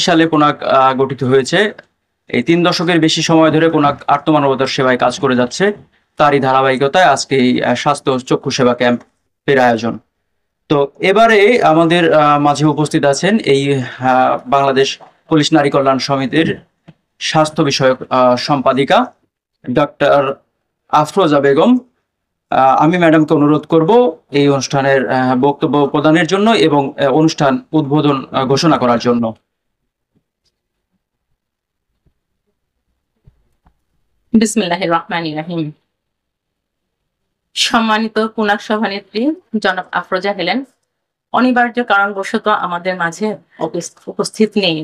সালে পুনাক গঠিত হয়েছে। এই 3 দশকের বেশি সময় ধরে পুনাক আর্তমানবতার সেবায় কাজ করে যাচ্ছে। তারই ধারাবাহিকতায় আজকে এই স্বাস্থ্য চক্ষু সেবা ক্যাম্পের আয়োজন। তো এবারে আমাদের মাঝে উপস্থিত আছেন এই বাংলাদেশ পুলিশ নারী কল্যাণ সমিতির স্বাস্থ্য বিষয়ক সম্পাদিকা ডক্টর আফরোজা বেগম। আমি ম্যাডামকে অনুরোধ করব এই অনুষ্ঠানের বক্তব্য প্রদানের জন্য এবং অনুষ্ঠান উদ্বোধন ঘোষণা করার জন্য। বিসমিল্লাহির রহমানির রহিম। সম্মানিত পুনাক সভানেত্রী জনাব আফরোজা হেলেন অনিবার্য কারণবশত আমাদের মাঝে উপস্থিত নেই।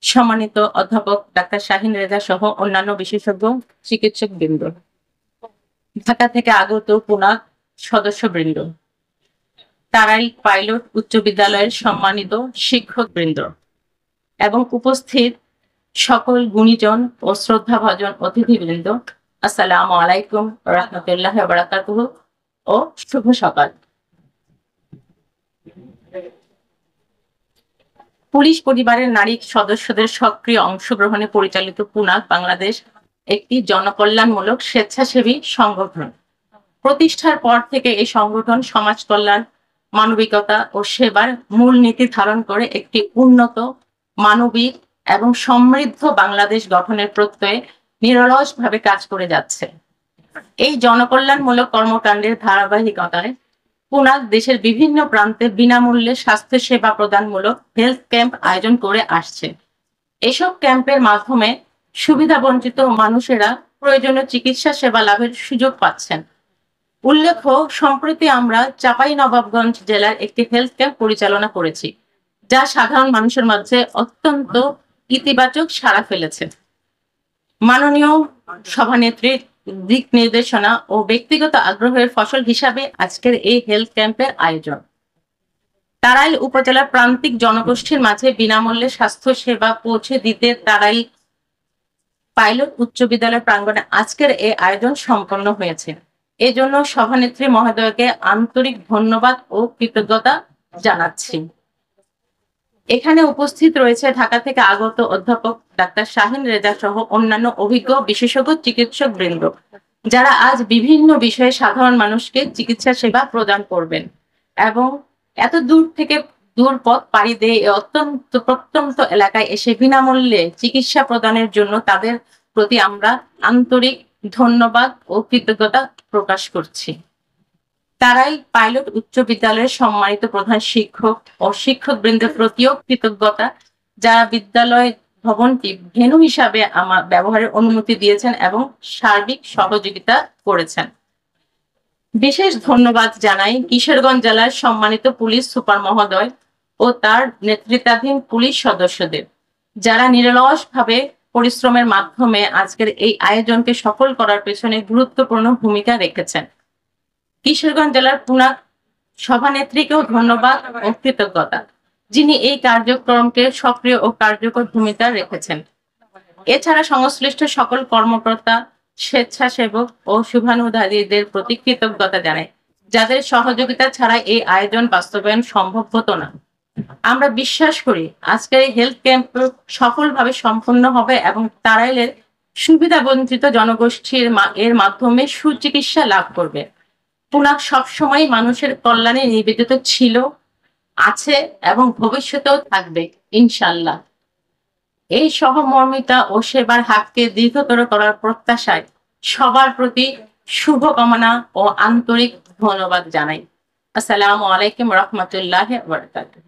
সম্মানিত অধ্যাপক ডাক্তার শাহিন রেজা সহ অন্যান্য বিশেষজ্ঞ চিকিৎসক বৃন্দ, ঢাকা থেকে আগত পুনাক সদস্যবৃন্দ, তারাই পাইলট উচ্চ বিদ্যালয়ের সম্মানিত শিক্ষক বৃন্দ এবং উপস্থিত সকল গুণীজন ও শ্রদ্ধাভাজন অতিথিবৃন্দ, আসসালামু আলাইকুম রাহমাতুল্লাহি ওয়া বারাকাতুহু ও শুভ সকাল। পুলিশ পরিবারের নারী সদস্যদের সক্রিয় অংশগ্রহণে পরিচালিত পুনাক বাংলাদেশ একটি জনকল্যাণমূলক স্বেচ্ছাসেবী সংগঠন। প্রতিষ্ঠার পর থেকে এই সংগঠন সমাজ কল্যাণ, মানবিকতা ও সেবার মূল নীতি ধারণ করে একটি উন্নত, মানবিক এবং সমৃদ্ধ বাংলাদেশ গঠনের প্রত্যয়ে নিরলসভাবে কাজ করে যাচ্ছে। এই জনকল্যাণমূলক কর্মকাণ্ডের ধারাবাহিকতায় পুনাক দেশের বিভিন্ন প্রান্তে বিনামূল্যে স্বাস্থ্য সেবা প্রদানমূলক হেলথ ক্যাম্প আয়োজন করে আসছে। এসব ক্যাম্পের মাধ্যমে সুবিধাবঞ্চিত মানুষেরা প্রয়োজনীয় চিকিৎসা সেবা লাভের সুযোগ পাচ্ছেন। উল্লেখ্য, সম্প্রতি আমরা চাঁপাইনবাবগঞ্জ জেলার একটি হেলথ ক্যাম্প পরিচালনা করেছি, যা সাধারণ মানুষের মাঝে অত্যন্ত ইতিবাচক সাড়া ফেলেছে। মাননীয় সভানেত্রীর দিক নির্দেশনা ও ব্যক্তিগত আগ্রহের ফসল হিসাবে আজকের এই হেলথ ক্যাম্পের আয়োজন। তারাইল উপজেলার প্রান্তিক জনগোষ্ঠীর মাঝে বিনামূল্যে স্বাস্থ্য সেবা পৌঁছে দিতে তারাইল পাইলট উচ্চ বিদ্যালয় প্রাঙ্গণে আজকের এই আয়োজন সম্পন্ন হয়েছে। এজন্য সভানেত্রী মহোদয়কে আন্তরিক ধন্যবাদ ও কৃতজ্ঞতা জানাচ্ছি। এখানে উপস্থিত রয়েছে ঢাকা থেকে আগত অধ্যাপক ডাক্তার শাহিন রেজা সহ অন্যান্য অভিজ্ঞ বিশেষজ্ঞ চিকিৎসক বৃন্দ, যারা আজ বিভিন্ন বিষয়ে সাধারণ মানুষকে চিকিৎসা সেবা প্রদান করবেন এবং এত দূর থেকে দূর পথ পাড়ি দিয়ে অত্যন্ত প্রত্যন্ত এলাকায় এসে বিনামূল্যে চিকিৎসা প্রদানের জন্য তাদের প্রতি আমরা আন্তরিক ধন্যবাদ ও কৃতজ্ঞতা প্রকাশ করছি। তারাই পাইলট উচ্চ বিদ্যালয়ের সম্মানিত প্রধান শিক্ষক ও শিক্ষক বৃন্দের প্রতিও কৃতজ্ঞতা, যারা বিদ্যালয় ভবনটি ভেন্যু হিসাবে আমার ব্যবহারের অনুমতি দিয়েছেন এবং সার্বিক সহযোগিতা করেছেন। বিশেষ ধন্যবাদ জানাই কিশোরগঞ্জ জেলার সম্মানিত পুলিশ সুপার মহোদয় ও তার নেতৃত্বাধীন পুলিশ সদস্যদের, যারা নিরলসভাবে পরিশ্রমের মাধ্যমে আজকের এই আয়োজনকে সফল করার পেছনে গুরুত্বপূর্ণ ভূমিকা রেখেছেন। কিশোরগঞ্জ জেলার পুনাক সভানেত্রীকেও ধন্যবাদ ও কৃতজ্ঞতা, যিনি এই কার্যক্রমকে সক্রিয় ও কার্যকর ভূমিকা রেখেছেন। এছাড়া সংশ্লিষ্ট সকল কর্মকর্তা, স্বেচ্ছাসেবক ও শুভানুধ্যায়ীদের প্রতি কৃতজ্ঞতা জানাই, যাদের সহযোগিতা ছাড়া এই আয়োজন বাস্তবায়ন সম্ভব হতো না। আমরা বিশ্বাস করি আজকের এই হেলথ ক্যাম্প সফলভাবে সম্পন্ন হবে এবং টাঙ্গাইলের সুবিধা বঞ্চিত জনগোষ্ঠীর এর মাধ্যমে সুচিকিৎসা লাভ করবে। পুনাক সবসময় মানুষের কল্যাণে নিবেদিত ছিল, আছে এবং ভবিষ্যতেও থাকবে ইনশাল্লাহ। এই সহমর্মিতা ও সেবার হাতকে দীর্ঘতর করার প্রত্যাশায় সবার প্রতি শুভকামনা ও আন্তরিক ধন্যবাদ জানাই। আসসালামু আলাইকুম রহমতুল্লাহ বারাকাতুহু।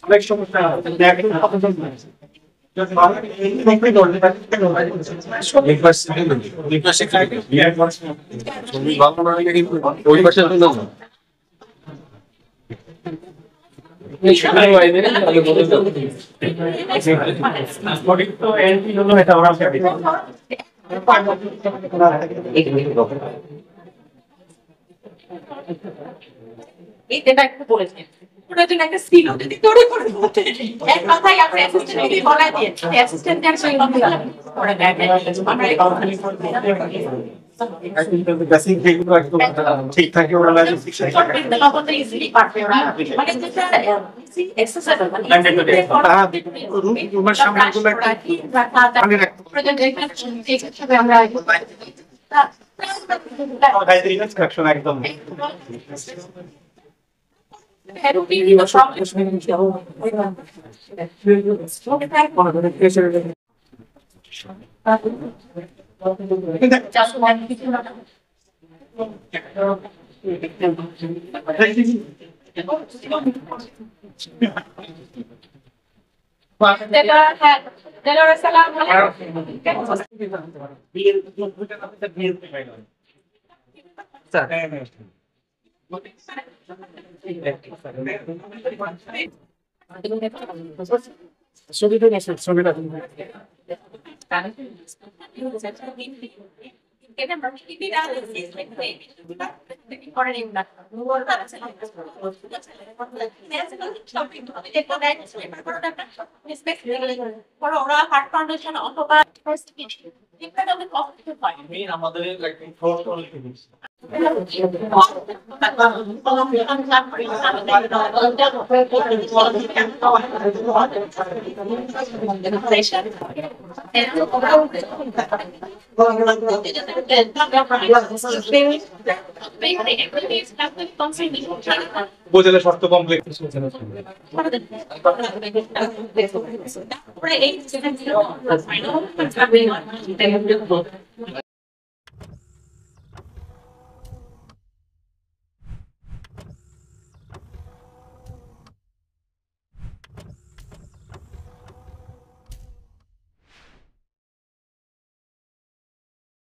অনেক সমস্যা এটা একটু বলেছেন একটা স্কিল যদি তৈরি করে বলতে এক কথাই আপনি অ্যাসিস্ট্যান্ট যদি বলা দিয়ে অ্যাসিস্ট্যান্ট এর সঙ্গে কথা করে দেয় আমরা বেসিক যেগুলো একদম ঠিক থাকে ওরা কত ইজিলি পারবে ওরা মানে যেটা এক্সারসাইজ মানে রুমের সামনে এগুলো হিসেবে আমরা একদম ওরা হার্ট ফাউন্ডেশন অথবা আমাদের উপজেলা স্বাস্থ্য কমপ্লেক্স